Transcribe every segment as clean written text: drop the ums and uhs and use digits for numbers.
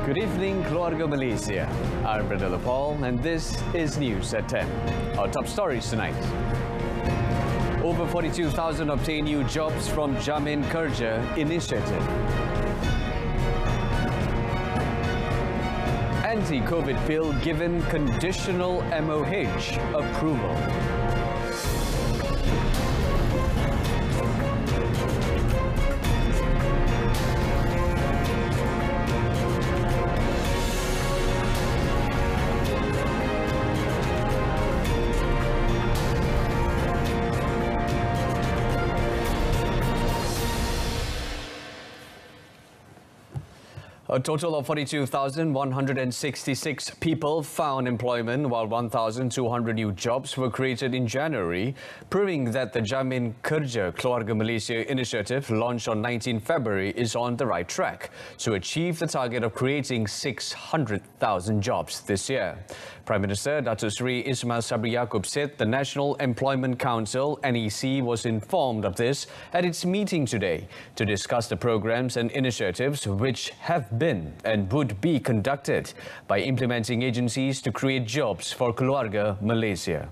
Good evening, Keluarga Malaysia. I'm Brenda Paul, and this is News at 10. Our top stories tonight. Over 42,000 obtain new jobs from Jamin Kerja initiative. Anti-COVID pill given conditional MOH approval. A total of 42,166 people found employment, while 1,200 new jobs were created in January, proving that the Jamin Kerja Keluarga Malaysia initiative, launched on 19 February, is on the right track to achieve the target of creating 600,000 jobs this year. Prime Minister Datuk Seri Ismail Sabri Yaakob said the National Employment Council, NEC, was informed of this at its meeting today to discuss the programs and initiatives which have been and would be conducted by implementing agencies to create jobs for Keluarga Malaysia.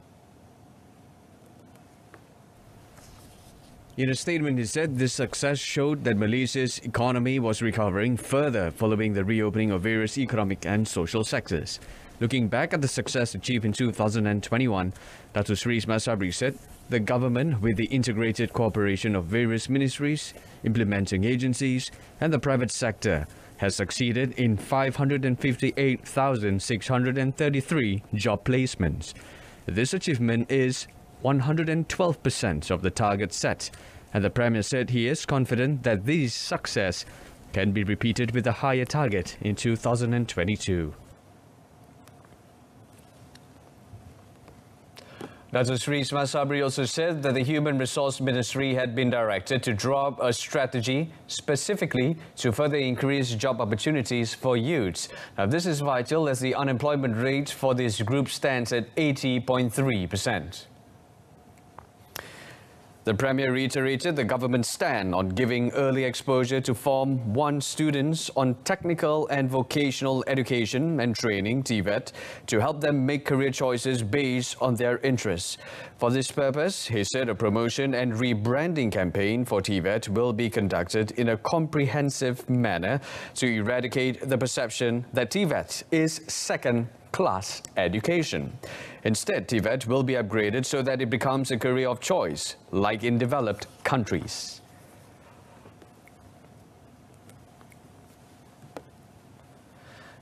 In a statement, he said this success showed that Malaysia's economy was recovering further following the reopening of various economic and social sectors. Looking back at the success achieved in 2021, Datuk Seri Ismail Sabri said the government, with the integrated cooperation of various ministries, implementing agencies and the private sector, has succeeded in 558,633 job placements. This achievement is 112% of the target set, and the Premier said he is confident that this success can be repeated with a higher target in 2022. Datuk Seri Ismail Sabri also said that the Human Resource Ministry had been directed to draw up a strategy specifically to further increase job opportunities for youths. Now, this is vital as the unemployment rate for this group stands at 80.3%. The Premier reiterated the government's stand on giving early exposure to Form 1 students on technical and vocational education and training (TVET) to help them make career choices based on their interests. For this purpose, he said a promotion and rebranding campaign for TVET will be conducted in a comprehensive manner to eradicate the perception that TVET is second-class education. Instead, TVET will be upgraded so that it becomes a career of choice, like in developed countries.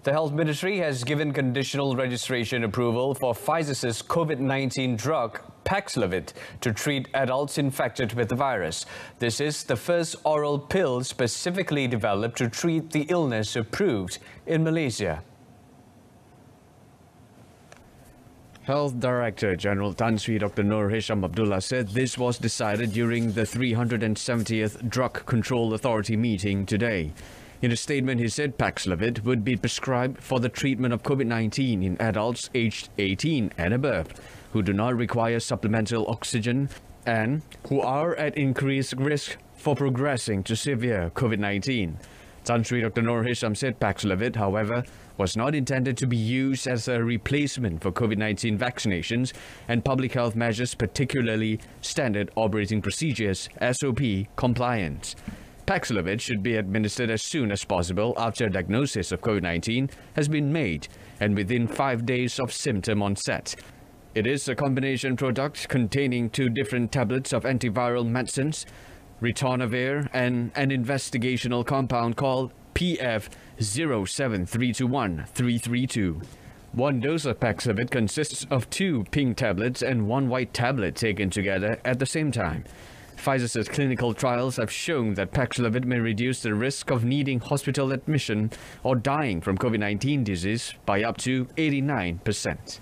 The Health Ministry has given conditional registration approval for Pfizer's COVID-19 drug Paxlovid to treat adults infected with the virus. This is the first oral pill specifically developed to treat the illness approved in Malaysia. Health Director General Tan Sri Dr. Nur Hisham Abdullah said this was decided during the 370th Drug Control Authority meeting today. In a statement, he said Paxlovid would be prescribed for the treatment of COVID-19 in adults aged 18 and above who do not require supplemental oxygen and who are at increased risk for progressing to severe COVID-19. Tan Sri Dr. Nur Hisham said Paxlovid, however, was not intended to be used as a replacement for COVID-19 vaccinations and public health measures, particularly standard operating procedures (SOP) compliance. Paxlovid should be administered as soon as possible after a diagnosis of COVID-19 has been made and within 5 days of symptom onset. It is a combination product containing 2 different tablets of antiviral medicines, ritonavir, and an investigational compound called PF07321-332. 1 dose of Paxlovid consists of 2 pink tablets and 1 white tablet taken together at the same time. Pfizer's clinical trials have shown that Paxlovid may reduce the risk of needing hospital admission or dying from COVID-19 disease by up to 89%.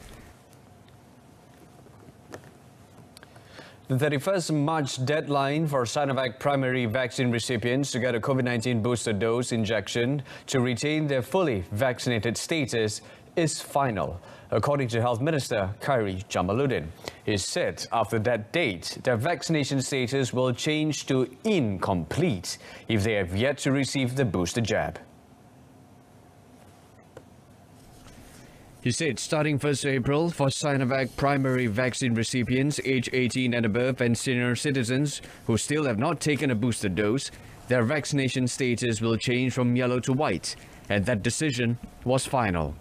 The 31st March deadline for Sinovac primary vaccine recipients to get a COVID-19 booster dose injection to retain their fully vaccinated status is final, according to Health Minister Khairi Jamaluddin. He said after that date, their vaccination status will change to incomplete if they have yet to receive the booster jab. He said starting 1st April for Sinovac primary vaccine recipients aged 18 and above and senior citizens who still have not taken a booster dose, their vaccination status will change from yellow to white, and that decision was final.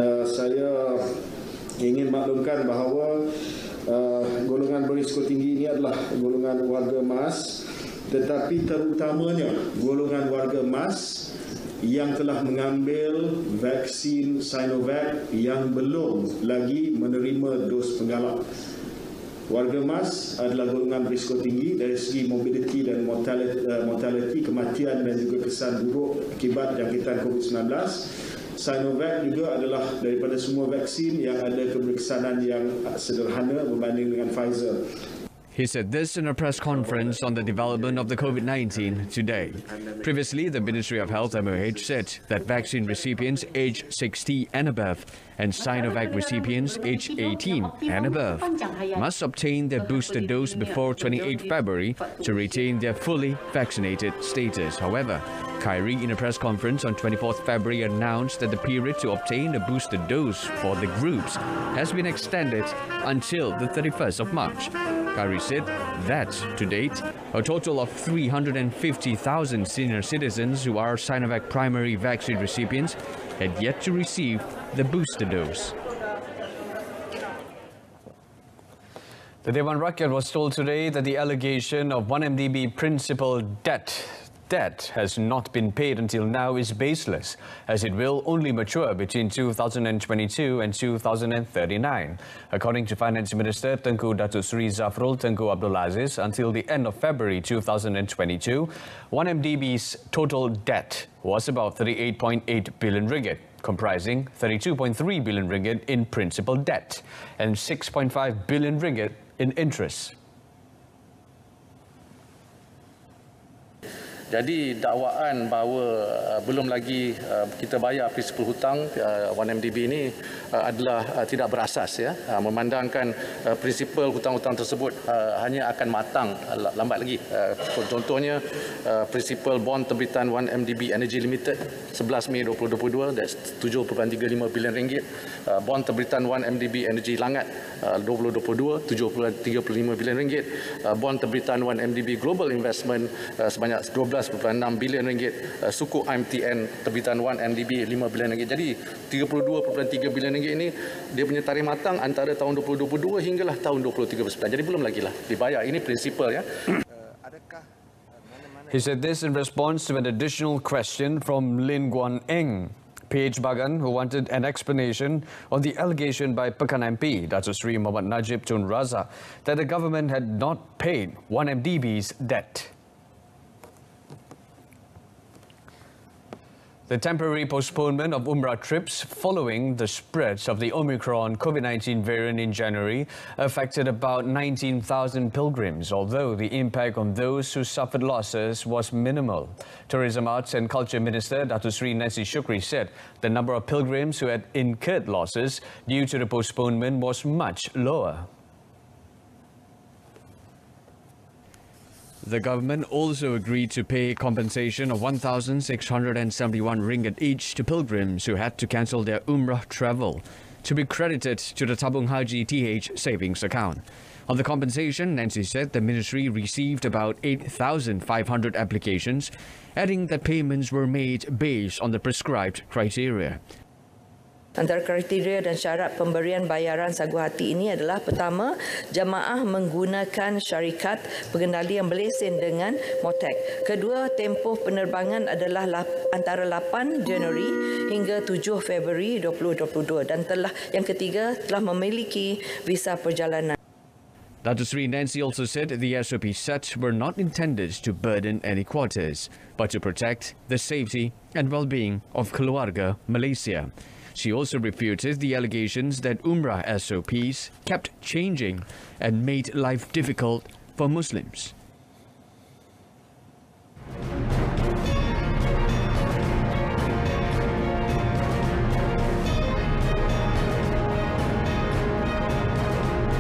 Saya ingin maklumkan bahawa golongan berisiko tinggi ini adalah golongan warga emas, tetapi terutamanya golongan warga emas yang telah mengambil vaksin Sinovac yang belum lagi menerima dos penggalak. Warga emas adalah golongan berisiko tinggi dari segi morbidity dan mortality, kematian dan juga kesan buruk akibat jangkitan COVID-19. Sinovac juga adalah daripada semua vaksin yang ada keberkesanan yang sederhana berbanding dengan Pfizer. He said this in a press conference on the development of the COVID-19 today. Previously, the Ministry of Health MOH said that vaccine recipients aged 60 and above and Sinovac recipients aged 18 and above must obtain their booster dose before 28 February to retain their fully vaccinated status. However, Kyrie, in a press conference on 24th February, announced that the period to obtain a booster dose for the groups has been extended until the 31st of March. Kyrie said that, to date, a total of 350,000 senior citizens who are Sinovac primary vaccine recipients had yet to receive the booster dose. The Dewan Rakyat was told today that the allegation of 1MDB principal debt has not been paid until now is baseless, as it will only mature between 2022 and 2039. According to Finance Minister Tengku Datuk Seri Zafrul Tengku Abdul Aziz, until the end of February 2022, 1MDB's total debt was about 38.8 billion ringgit, comprising 32.3 billion ringgit in principal debt and 6.5 billion ringgit in interest. Jadi dakwaan bahawa belum lagi kita bayar prinsipal hutang 1MDB ini adalah tidak berasas, ya. Memandangkan prinsipal hutang-hutang tersebut hanya akan matang lambat lagi. Contohnya prinsipal bond terbitan 1MDB Energy Limited 11 Mei 2022, that's 7.35 bilion ringgit. Bond terbitan 1MDB Energy Langat 2022 7.35 bilion ringgit. Bond terbitan 1MDB Global Investment sebanyak 12.6 bilion ringgit. Sukuk IMTN terbitan 1MDB 5 bilion ringgit. Jadi 32.3 bilion ringgit ini dia punya tarikh matang antara tahun 2022 hinggalah tahun 2039. Jadi belum lagi lah dibayar. Ini prinsipal, ya. He said this in response to an additional question from Lin Guan Eng, PH Bagan, who wanted an explanation on the allegation by Pekan MP Datuk Seri Muhammad Najib Tun Razak that the government had not paid 1MDB's debt. The temporary postponement of Umrah trips following the spread of the Omicron COVID-19 variant in January affected about 19,000 pilgrims, although the impact on those who suffered losses was minimal. Tourism, Arts and Culture Minister Datuk Seri Nancy Shukri said the number of pilgrims who had incurred losses due to the postponement was much lower. The government also agreed to pay compensation of 1,671 ringgit each to pilgrims who had to cancel their Umrah travel, to be credited to the Tabung Haji TH savings account. On the compensation, Nancy said the ministry received about 8,500 applications, adding that payments were made based on the prescribed criteria. Antara kriteria dan syarat pemberian bayaran sagu hati ini adalah: pertama, jamaah menggunakan syarikat pengendali yang berlesen dengan MOTEC. Kedua, tempoh penerbangan adalah antara 8 Januari hingga 7 Februari 2022 dan yang ketiga telah memiliki visa perjalanan. Datuk Seri Nancy also said the SOP set were not intended to burden any quarters, but to protect the safety and well-being of keluarga Malaysia. She also refuted the allegations that Umrah SOPs kept changing and made life difficult for Muslims.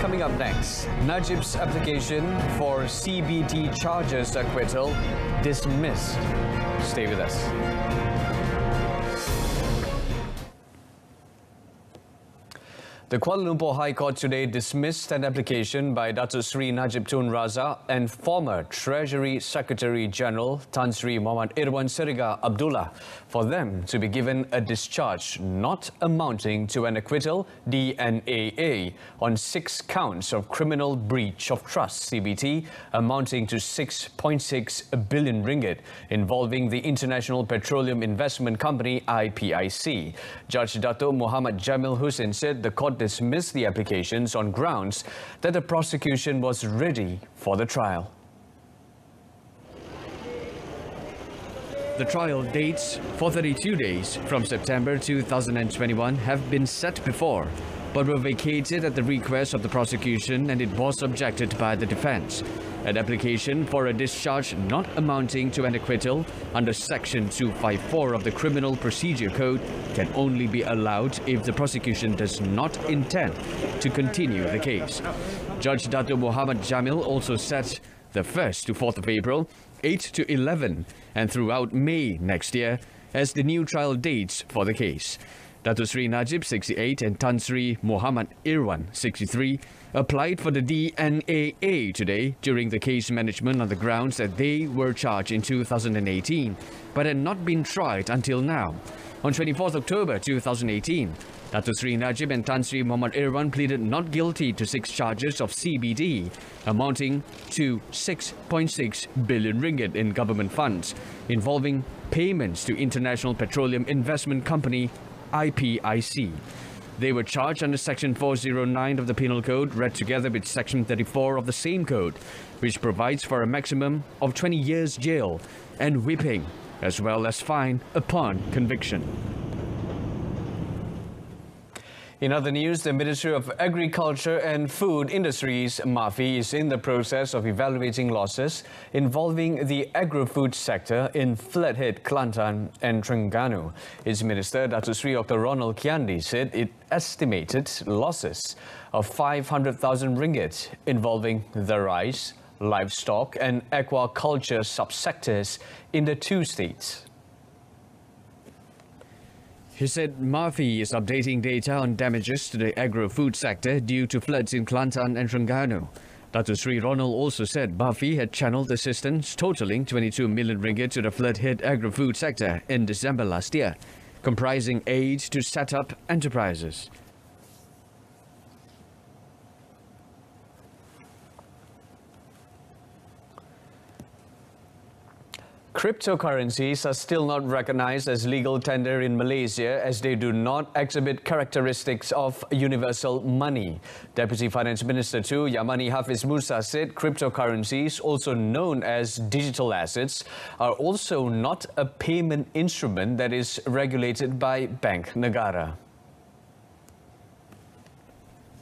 Coming up next, Najib's application for CBT charges acquittal dismissed. Stay with us. The Kuala Lumpur High Court today dismissed an application by Datuk Sri Najib Tun Razak and former Treasury Secretary General Tan Sri Muhammad Irwan Seriga Abdullah for them to be given a discharge not amounting to an acquittal (DNAA) on 6 counts of criminal breach of trust (CBT) amounting to 6.6 billion ringgit involving the International Petroleum Investment Company (IPIC). Judge Datuk Muhammad Jamil Hussain said the court dismissed the applications on grounds that the prosecution was ready for the trial. The trial dates for 32 days from September 2021 have been set before, but were vacated at the request of the prosecution, and it was objected by the defence. An application for a discharge not amounting to an acquittal under Section 254 of the Criminal Procedure Code can only be allowed if the prosecution does not intend to continue the case. Judge Datuk Muhammad Jamil also set the 1st to 4th of April, 8 to 11, and throughout May next year as the new trial dates for the case. Datuk Sri Najib, 68, and Tan Sri Muhammad Irwan, 63, applied for the DNAA today during the case management on the grounds that they were charged in 2018 but had not been tried until now. On 24th October 2018, Datuk Sri Najib and Tan Sri Muhammad Irwan pleaded not guilty to 6 charges of CBD amounting to 6.6 billion ringgit in government funds involving payments to International Petroleum Investment Company (IPIC). They were charged under Section 409 of the Penal Code, read together with Section 34 of the same code, which provides for a maximum of 20 years jail and whipping, as well as fine upon conviction. In other news, the Ministry of Agriculture and Food Industries, MAFI, is in the process of evaluating losses involving the agro-food sector in Flathead, Kelantan and Terengganu. Its Minister, Datuk Sri Dr. Ronald Kiandi, said it estimated losses of 500,000 ringgit involving the rice, livestock and aquaculture subsectors in the 2 states. He said MAFI is updating data on damages to the agro-food sector due to floods in Kelantan and Terengganu. Datuk Sri Ronald also said MAFI had channeled assistance totaling 22 million ringgit to the flood-hit agro-food sector in December last year, comprising aid to set up enterprises. Cryptocurrencies are still not recognized as legal tender in Malaysia as they do not exhibit characteristics of universal money. Deputy Finance Minister too, Yamani Hafiz Musa, said cryptocurrencies, also known as digital assets, are also not a payment instrument that is regulated by Bank Negara.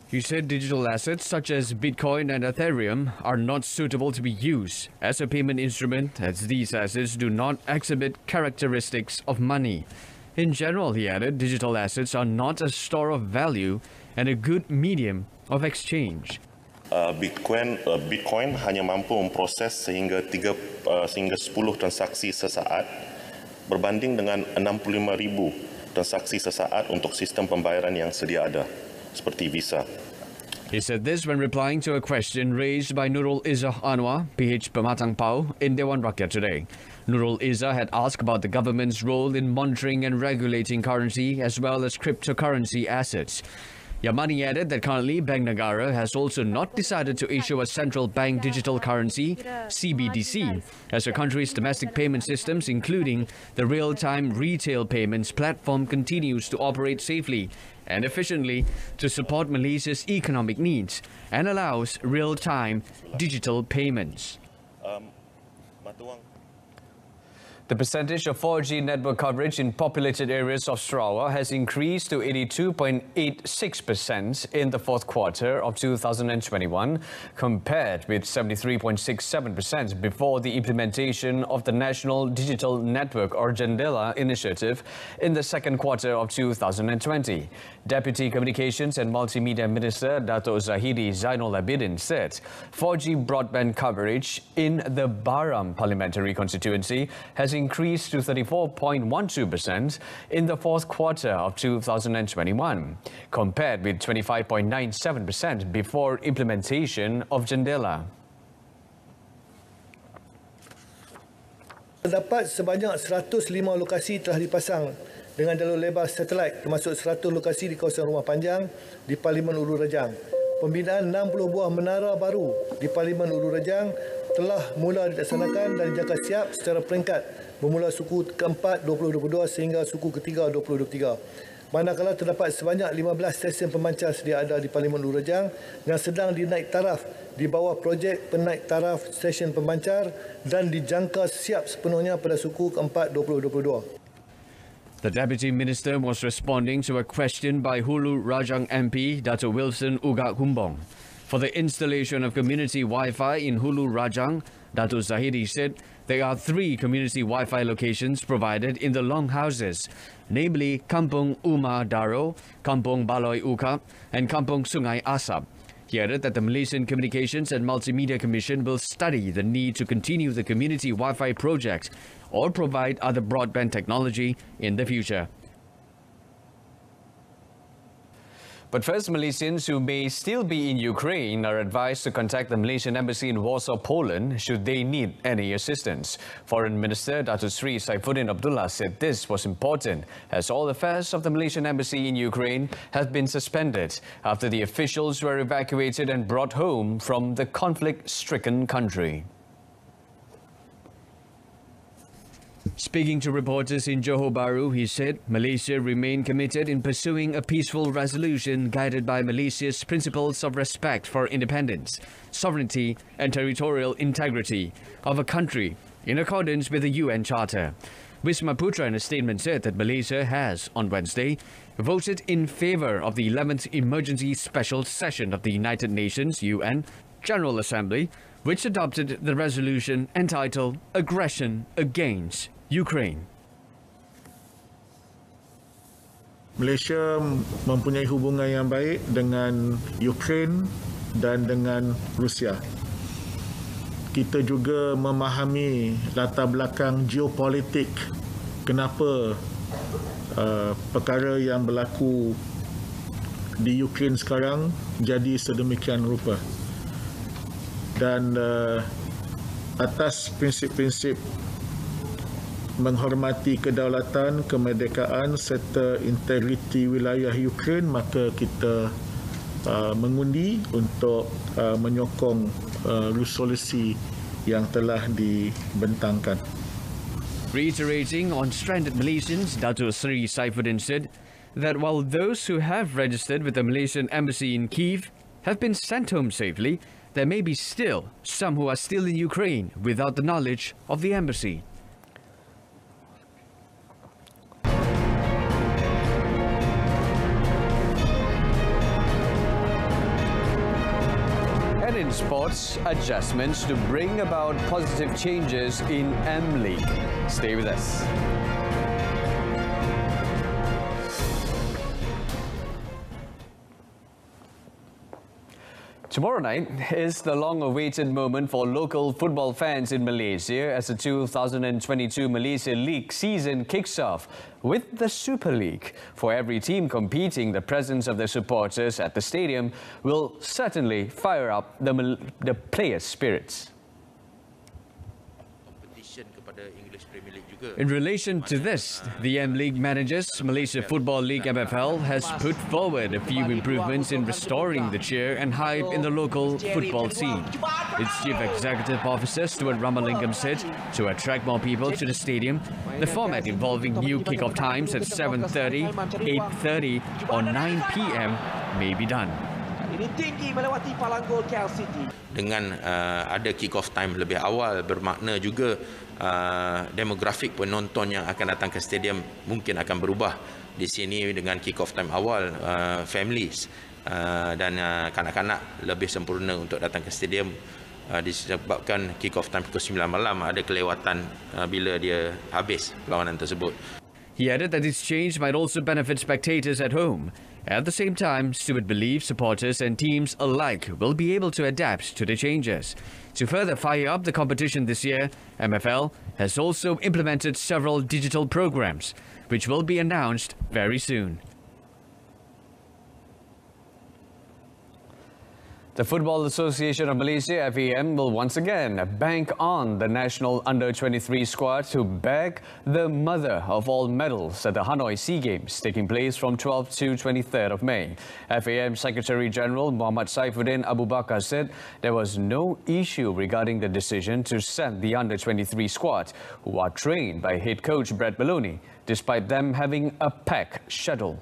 He said digital assets such as Bitcoin and Ethereum are not suitable to be used as a payment instrument, as these assets do not exhibit characteristics of money. In general, he added, digital assets are not a store of value and a good medium of exchange. Bitcoin hanya mampu memproses sehingga 10 transaksi sesaat berbanding dengan 65,000 transaksi sesaat untuk sistem pembayaran yang sedia ada, seperti Visa. He said this when replying to a question raised by Nurul Izzah Anwar, PH Pematang Pau, in Dewan Rakyat today. Nurul Izzah had asked about the government's role in monitoring and regulating currency as well as cryptocurrency assets. Yamani added that currently Bank Negara has also not decided to issue a central bank digital currency, CBDC, as the country's domestic payment systems, including the real-time retail payments platform, continues to operate safely and efficiently to support Malaysia's economic needs and allows real-time digital payments. The percentage of 4G network coverage in populated areas of Sarawak has increased to 82.86% in the 4th quarter of 2021, compared with 73.67% before the implementation of the National Digital Network or Jendela initiative in the 2nd quarter of 2020. Deputy Communications and Multimedia Minister Dato' Zahidi Zainul Abidin said 4G broadband coverage in the Baram parliamentary constituency has increased to 34.12% in the fourth quarter of 2021, compared with 25.97% before implementation of Jendela. Terdapat sebanyak 105 lokasi telah dipasang dengan jalur lebar satelit, termasuk 100 lokasi di kawasan Rumah Panjang di Parlimen Ulu Rejang. Pembinaan 60 buah menara baru di Parlimen Ulu Rejang telah mula dilaksanakan dan dijangka siap secara peringkat bermula suku keempat 2022 sehingga suku ketiga 2023. Manakala terdapat sebanyak 15 stesen pemancar sedia ada di Parlimen Ulu Rejang yang sedang dinaik taraf di bawah projek penaik taraf stesen pemancar dan dijangka siap sepenuhnya pada suku keempat 2022. The Deputy Minister was responding to a question by Hulu Rajang MP Dato Wilson Ugak Humbong. For the installation of community Wi-Fi in Hulu Rajang, Dato Zahidi said there are 3 community Wi-Fi locations provided in the longhouses, namely Kampung Umar Daro, Kampung Baloi Ukap and Kampung Sungai Asap. He added that the Malaysian Communications and Multimedia Commission will study the need to continue the community Wi-Fi project or provide other broadband technology in the future. But first, Malaysians who may still be in Ukraine are advised to contact the Malaysian Embassy in Warsaw, Poland, should they need any assistance. Foreign Minister Dato Sri Saifuddin Abdullah said this was important as all affairs of the Malaysian Embassy in Ukraine have been suspended after the officials were evacuated and brought home from the conflict-stricken country. Speaking to reporters in Johor Bahru, he said Malaysia remained committed in pursuing a peaceful resolution guided by Malaysia's principles of respect for independence, sovereignty and territorial integrity of a country in accordance with the UN Charter. Wisma Putra in a statement said that Malaysia has, on Wednesday, voted in favour of the 11th Emergency Special Session of the United Nations UN General Assembly, which adopted the resolution entitled Aggression Against Ukraine. Malaysia mempunyai hubungan yang baik dengan Ukraine dan dengan Rusia. Kita juga memahami latar belakang geopolitik kenapa perkara yang berlaku di Ukraine sekarang jadi sedemikian rupa. Dan atas prinsip-prinsip menghormati kedaulatan, kemerdekaan serta integriti wilayah Ukraine, maka kita mengundi untuk menyokong resolusi yang telah dibentangkan. Reiterating on stranded Malaysians, Dato Sri Saifuddin said that while those who have registered with the Malaysian Embassy in Kyiv have been sent home safely, there may be still some who are still in Ukraine without the knowledge of the embassy. And in sports, adjustments to bring about positive changes in M-League. Stay with us. Tomorrow night is the long-awaited moment for local football fans in Malaysia as the 2022 Malaysia League season kicks off with the Super League. For every team competing, the presence of their supporters at the stadium will certainly fire up the players' spirits. In relation to this, the M-League manages Malaysia Football League MFL has put forward a few improvements in restoring the cheer and hype in the local football scene. Its Chief Executive Officer Stuart Ramalingam said to attract more people to the stadium, the format involving new kick-off times at 7:30, 8:30 or 9 p.m. may be done. Ini tinggi melewati palang gol KL City. Dengan ada kick-off time lebih awal bermakna juga demografik penonton yang akan datang ke stadium mungkin akan berubah. Di sini dengan kick-off time awal, families dan kanak-kanak lebih sempurna untuk datang ke stadium disebabkan kick-off time pukul 9 malam ada kelewatan bila dia habis perlawanan tersebut. He added that this change might also benefit spectators at home. At the same time, Stewart believes supporters and teams alike will be able to adapt to the changes. To further fire up the competition this year, MFL has also implemented several digital programs, which will be announced very soon. The Football Association of Malaysia, FAM, will once again bank on the national under-23 squad to bag the mother of all medals at the Hanoi SEA Games, taking place from 12th to 23rd of May. FAM Secretary General Muhammad Saifuddin Abu Bakar said there was no issue regarding the decision to send the under-23 squad, who are trained by head coach Brett Maloney, despite them having a packed schedule.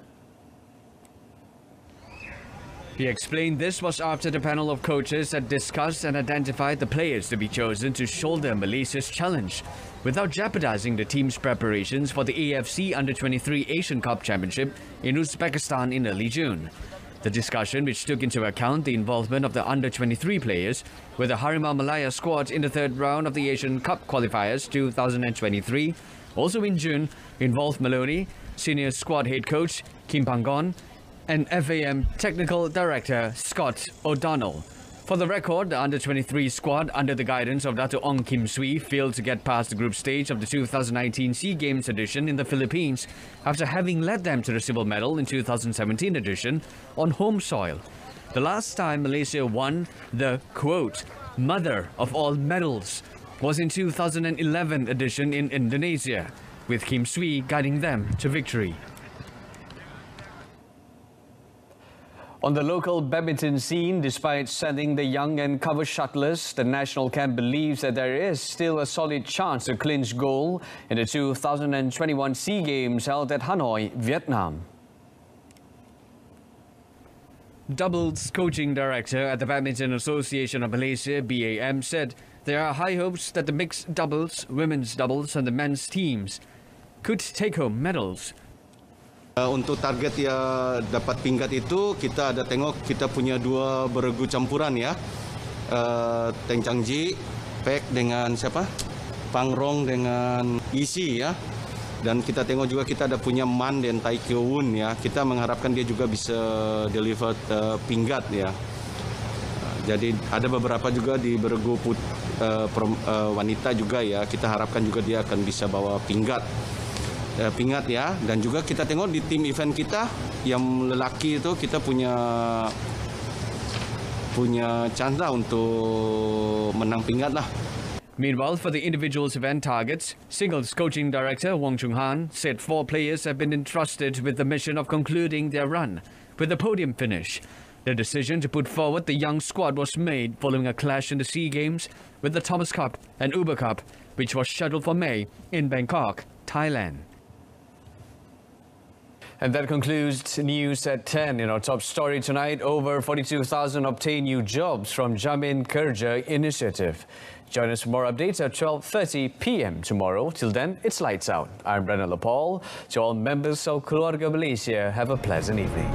He explained this was after the panel of coaches had discussed and identified the players to be chosen to shoulder Malaysia's challenge, without jeopardizing the team's preparations for the AFC Under-23 Asian Cup Championship in Uzbekistan in early June. The discussion, which took into account the involvement of the Under-23 players with the Harimau Malaya squad in the third round of the Asian Cup qualifiers 2023, also in June, involved Maloney, senior squad head coach Kim Panggon, and FAM Technical Director Scott O'Donnell. For the record, the Under-23 squad, under the guidance of Dr. Ong Kim Swee, failed to get past the group stage of the 2019 SEA Games edition in the Philippines after having led them to the silver medal in 2017 edition on home soil. The last time Malaysia won the, quote, mother of all medals was in 2011 edition in Indonesia, with Kim Swee guiding them to victory. On the local badminton scene, despite sending the young and cover shuttlers, the national camp believes that there is still a solid chance to clinch gold in the 2021 SEA Games held at Hanoi, Vietnam. Doubles coaching director at the Badminton Association of Malaysia, BAM, said there are high hopes that the mixed doubles, women's doubles and the men's teams could take home medals. Untuk target ya dapat pinggat itu kita ada tengok kita punya dua beregu campuran ya, Teng Changji, Pek dengan siapa, Pangrong dengan Isi ya, dan kita tengok juga kita ada punya Man dan Tai Kyo-wun ya, kita mengharapkan dia juga bisa deliver pinggat ya. Jadi ada beberapa juga di beregu wanita juga ya, kita harapkan juga dia akan bisa bawa pinggat ya, dan juga kita tengok di tim event kita yang lelaki itu kita punya chance lah untuk menang pinggat lah. Meanwhile, for the individuals event targets, singles coaching director Wong Chung Han said 4 players have been entrusted with the mission of concluding their run with a podium finish. The decision to put forward the young squad was made following a clash in the SEA Games with the Thomas Cup and Uber Cup, which was scheduled for May in Bangkok, Thailand. And that concludes news at 10. In our top story tonight, over 42,000 obtain new jobs from Jamin Kerja initiative. Join us for more updates at 12:30 p.m. tomorrow. Till then, it's lights out. I'm Brennan Lepal. To all members of Keluarga Malaysia, have a pleasant evening.